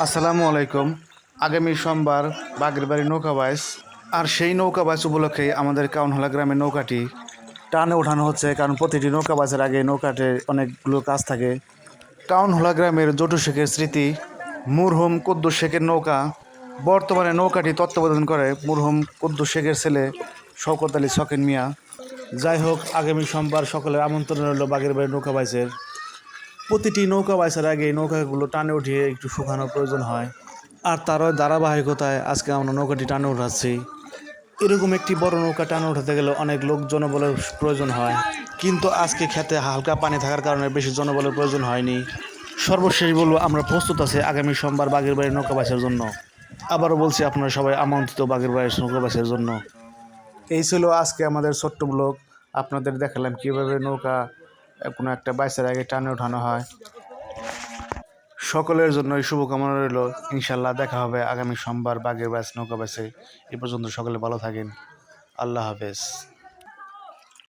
আসসালামু আলাইকুম। আগামী সোমবার বাগের বাড়ি নৌকা বাইচ, আর সেই নৌকা বাইচ উপলক্ষে আমাদের কাউনহালা গ্রামের নৌকাটি টানে ওঠানো হচ্ছে। কারণ প্রতিটি নৌকা বাইচের আগে নৌকাতে অনেকগুলো কাজ থাকে। কাউনহালা গ্রামের জটু শেখের স্মৃতি, মুরহুম কুদ্দুস শেখের নৌকা। বর্তমানে নৌকাটি তত্ত্বাবধান করে মুরহুম কুদ্দুস শেখের ছেলে শওকত আলী শখেন মিয়া। যাই হোক, আগামী সোমবার সকলের আমন্ত্রণ রইল বাগের বাড়ি নৌকা বাইচের। প্রতিটি নৌকা বাইচার আগে এই নৌকাগুলো টানে উঠিয়ে একটু শুকানোর প্রয়োজন হয়, আর তারই ধারাবাহিকতায় আজকে আমরা নৌকাটি টানে উঠাচ্ছি। এরকম একটি বড় নৌকা টানে উঠাতে গেলে অনেক লোক জনবলের প্রয়োজন হয়, কিন্তু আজকে খেতে হালকা পানি থাকার কারণে বেশি জনবলের প্রয়োজন হয়নি। সর্বশেষ বলবো, আমরা প্রস্তুত আছি আগামী সোমবার বাগের বাড়ির নৌকা বাইচের জন্য। আবারও বলছি, আপনারা সবাই আমন্ত্রিত বাগের বাড়ির নৌকা বাইচের জন্য। এই ছিল আজকে আমাদের ছোট্ট ব্লগ। আপনাদের দেখালাম কীভাবে নৌকা কোনো একটা বাইচের আগে টানে ওঠানো হয়। সকলের জন্যই শুভকামনা রইল। ইনশাল্লাহ দেখা হবে আগামী সোমবার বাগের বাইচ নৌকা বাইচে। এ পর্যন্ত সকলে ভালো থাকেন। আল্লাহ হাফেজ।